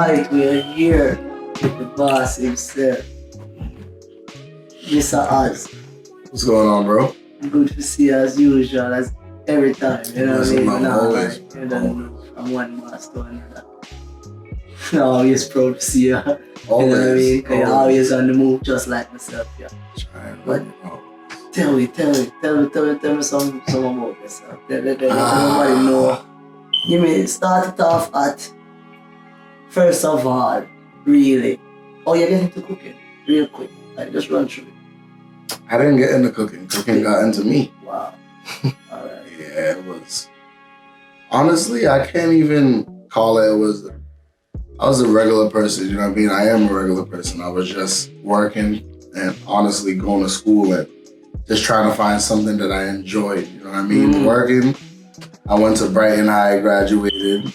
right, we are here with the boss himself, Mr. Oz. What's going on, bro? Good to see you as usual, as every time. You know what I mean? Always. You don't know, from one boss to another. I'm always proud to see you. You know what I mean? You're always on the move, just like myself. Yeah. But tell me some about yourself. Let everybody know. Give me start it off at first of all, really. Oh, you're getting into cooking real quick. Like just run through it. I didn't get into cooking. Cooking got into me. Wow. All right. Yeah, it was. Honestly, I can't even call it. I was a regular person. You know what I mean? I am a regular person. I was just working and honestly going to school and just trying to find something that I enjoyed. You know what I mean? Working. I went to Brighton High, graduated,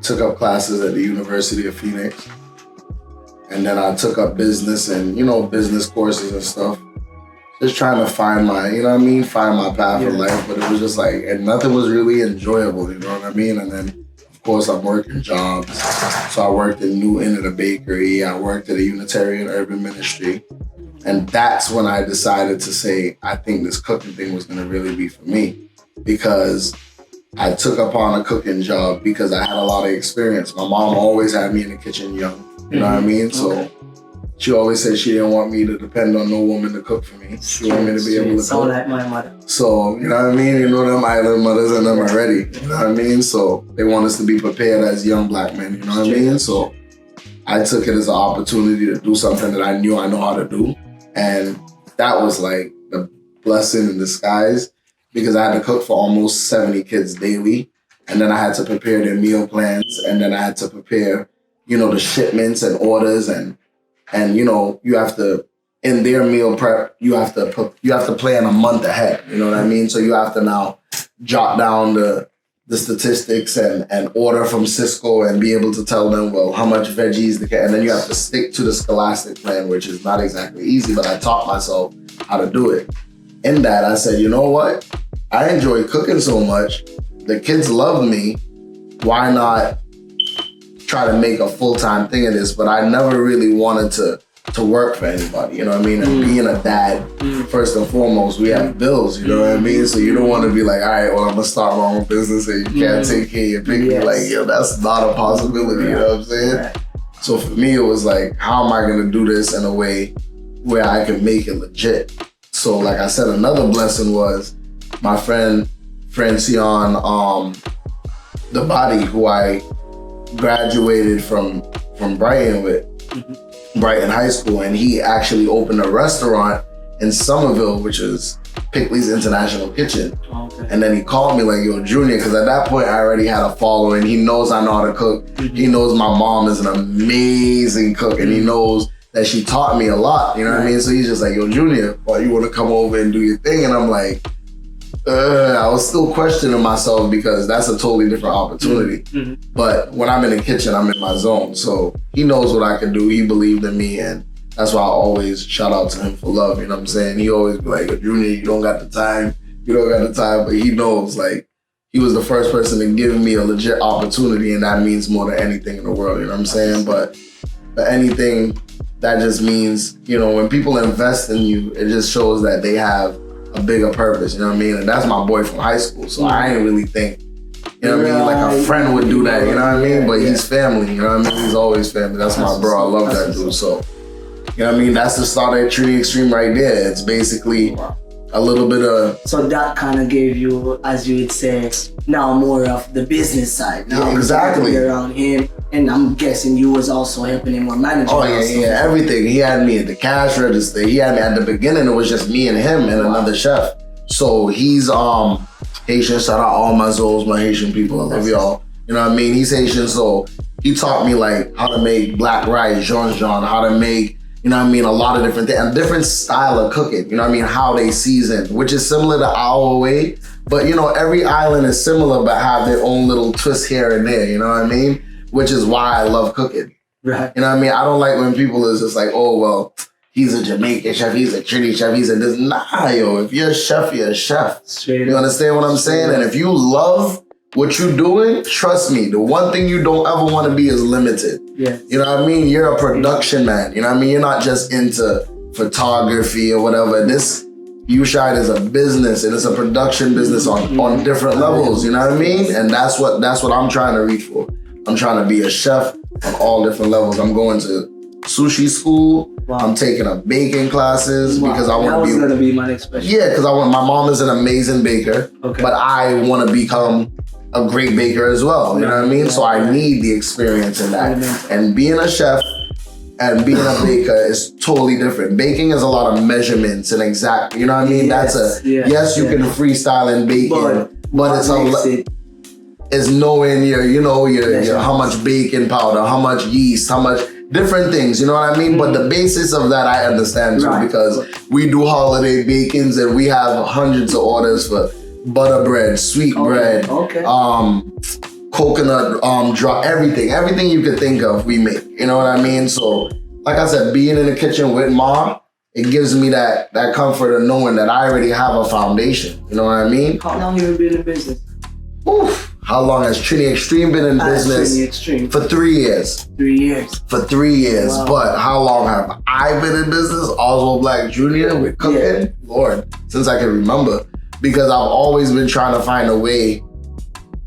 took up classes at the University of Phoenix. And then I took up business and, business courses and stuff. Just trying to find my, find my path in life. But it was just like, and nothing was really enjoyable, you know what I mean? And then, of course, I'm working jobs. So I worked in Newton at a bakery. I worked at a Unitarian Urban Ministry. And that's when I decided to say, I think this cooking thing was going to really be for me. Because I took upon a cooking job because I had a lot of experience. My mom always had me in the kitchen young. You know what I mean? So she always said she didn't want me to depend on no woman to cook for me. She wanted me to be able to cook. Sound like my mother. So, you know what I mean? You know them island mothers and them already. You know what I mean? So they want us to be prepared as young black men. You know what I mean? So I took it as an opportunity to do something that I knew I know how to do. And that was like the blessing in disguise because I had to cook for almost 70 kids daily. And then I had to prepare their meal plans. And then I had to prepare, the shipments and orders and you have to, in their meal prep, you have to plan a month ahead. You know what I mean? So you have to now jot down the statistics and order from Cisco and be able to tell them, well, how much veggies and then you have to stick to the scholastic plan, which is not exactly easy, but I taught myself how to do it. In that, I said, you know what? I enjoy cooking so much. The kids love me. Why not try to make a full-time thing of this? But I never really wanted to work for anybody, you know what I mean? And being a dad, first and foremost, we have bills, you know what I mean? So you don't want to be like, all right, well, I'm going to start my own business and you can't take care of your baby. Yes. Like, that's not a possibility, you know what I'm saying? Right. So for me, it was like, how am I going to do this in a way where I can make it legit? So like I said, another blessing was my friend, Francione, the body who I graduated from Brighton with, Brighton High School, and he actually opened a restaurant in Somerville, which is Pickley's International Kitchen. Okay. And then he called me like, yo, Junior, because at that point I already had a following. He knows I know how to cook. He knows my mom is an amazing cook, and he knows that she taught me a lot, you know what I mean? So he's just like, yo, Junior, well, you want to come over and do your thing? And I'm like, I was still questioning myself because that's a totally different opportunity. But when I'm in the kitchen, I'm in my zone. So he knows what I can do. He believed in me, and that's why I always shout out to him for love. You know what I'm saying? He always be like, Junior, you don't got the time. You don't got the time. But he knows, like, he was the first person to give me a legit opportunity, and that means more than anything in the world. You know what I'm saying? But anything, that just means, when people invest in you, it just shows that they have a bigger purpose, you know what I mean? And that's my boy from high school, so I ain't really think, you know what I mean? Like a friend would do that, you know what I mean? But he's family, you know what I mean? He's always family. That's my bro. I love that dude. So, you know what I mean? That's the start of Trini Extreme right there. It's basically a little bit of... So that kind of gave you, as you would say, now more of the business side. Now exactly. Around him. And I'm guessing you was also helping him with management. Oh, yeah, everything. He had me at the cash register. He had me at the beginning. It was just me and him and another chef. So he's Haitian. Shout out all my Zols, my Haitian people. I love y'all. You know what I mean? He's Haitian, so he taught me like how to make black rice, Jean, how to make, you know what I mean, a lot of different things, a different style of cooking. You know what I mean? How they season, which is similar to our way. But, every island is similar but have their own little twist here and there. You know what I mean? Which is why I love cooking. Right. You know what I mean? I don't like when people is just like, oh, well, he's a Jamaican chef, he's a Trini chef, he's a this. Nah, yo, if you're a chef, you're a chef. Straight you understand what I'm saying? And if you love what you're doing, trust me, the one thing you don't ever want to be is limited. Yes. You know what I mean? You're a production man. You know what I mean? You're not just into photography or whatever. You Shine is a business, and it's a production business on different levels. You know what I mean? And that's what I'm trying to reach for. I'm trying to be a chef on all different levels. I'm going to sushi school. Wow. I'm taking up baking classes because I want to be. That was gonna be my next question. Yeah, because my mom is an amazing baker, but I want to become a great baker as well. You know what I mean? So I need the experience in that. And being a chef and being a baker is totally different. Baking is a lot of measurements and exact. You know what I mean? Yes, you can freestyle in baking, but it's knowing your how much baking powder, how much yeast, how much different things. You know what I mean? But the basis of that I understand too, because we do holiday bakings and we have hundreds of orders for butter bread, sweet bread, coconut, dry, everything you could think of, we make. You know what I mean? So, like I said, being in the kitchen with Ma, it gives me that comfort of knowing that I already have a foundation. You know what I mean? How long have you been in business? Oof. How long has Trini Extreme been in business? Trini Extreme. For 3 years. 3 years. For 3 years. Wow. But how long have I been in business? Oswald Black Jr. with cooking? Yeah. Lord, since I can remember. Because I've always been trying to find a way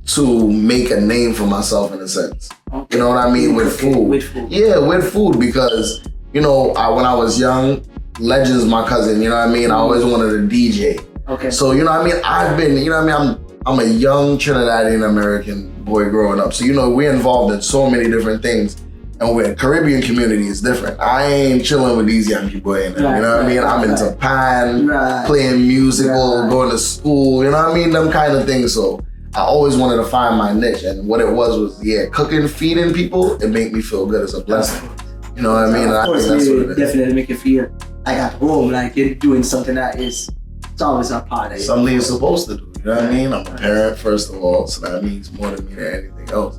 to make a name for myself in a sense. Okay. You know what I mean? With food. With food. Yeah, with food. Because, when I was young, Legend's my cousin, you know what I mean? I always wanted a DJ. Okay. So, you know what I mean? I've been, you know what I mean? I'm a young Trinidadian American boy growing up. So, we're involved in so many different things. And with Caribbean community is different. I ain't chilling with these young people in there. You know what I mean? I'm into pan, playing musical, going to school, you know what I mean? Them kind of things. So I always wanted to find my niche. And what it was cooking, feeding people, it made me feel good as a blessing. You know what I mean? Of course, it definitely make you feel like at home, like you're doing something that it's always a part of it. Something you're supposed to do. You know what I mean? I'm a parent, first of all, so that means more to me than anything else.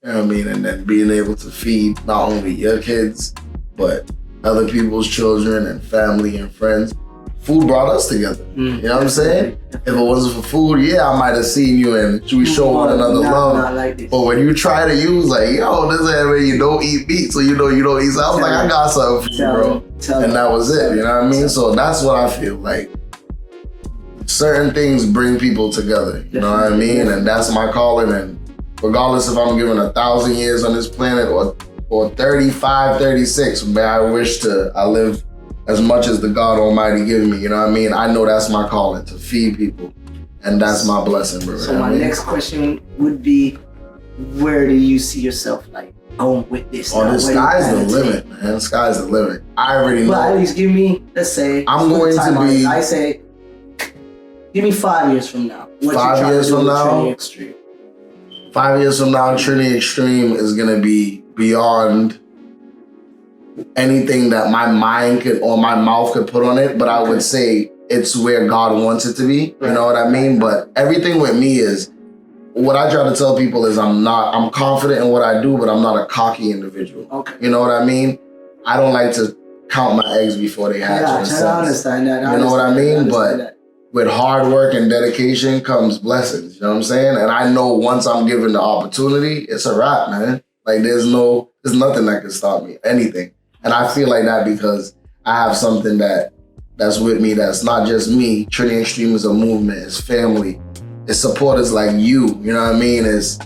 You know what I mean? And then being able to feed not only your kids, but other people's children and family and friends. Food brought us together. You know what I'm saying? If it wasn't for food, I might have seen you and we show one another love. Like but when you try to use this is where you don't eat meat, so you don't eat. So I was I got something for you, bro. And that was it. You know what I mean? So that's what I feel like. Certain things bring people together. You know what I mean? And that's my calling. And regardless if I'm given 1,000 years on this planet or 35, 36, may I wish I live as much as the God Almighty give me. You know what I mean? I know that's my calling, to feed people. And that's my blessing, bro. So my next question would be, where do you see yourself going with this? Oh, the sky's the limit, man. The sky's the limit. I already know. Well, at least give me, let's say, I'm going to be. I say, give me 5 years from now. 5 years from now? Trini Extreme? 5 years from now, Trini Extreme is going to be beyond anything that my mind could or my mouth could put on it. But I would say it's where God wants it to be. You know what I mean? But everything with me is, what I try to tell people is I'm confident in what I do, but I'm not a cocky individual. Okay. You know what I mean? I don't like to count my eggs before they hatch. I understand that. You know what I mean? But with hard work and dedication comes blessings, you know what I'm saying? And I know once I'm given the opportunity, it's a wrap, man. There's nothing that can stop me, anything. And I feel like that because I have something that's with me that's not just me. Trini Extreme is a movement, it's family, it's supporters like you know what I mean? It's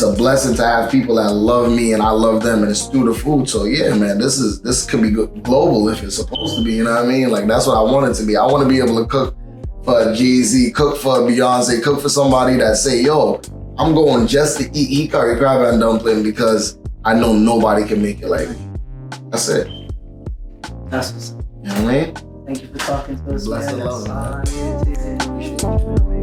a blessing to have people that love me and I love them, and it's through the food. So man, this could be global if it's supposed to be, you know what I mean? That's what I want it to be. I want to be able to cook for Jay-Z, cook for Beyonce, cook for somebody that say, yo, I'm going just to eat he curry, crab, and dumpling because I know nobody can make it like me. That's it. That's what's up. You know what I mean? Thank you for talking to us. Bless the love, man. Appreciate you.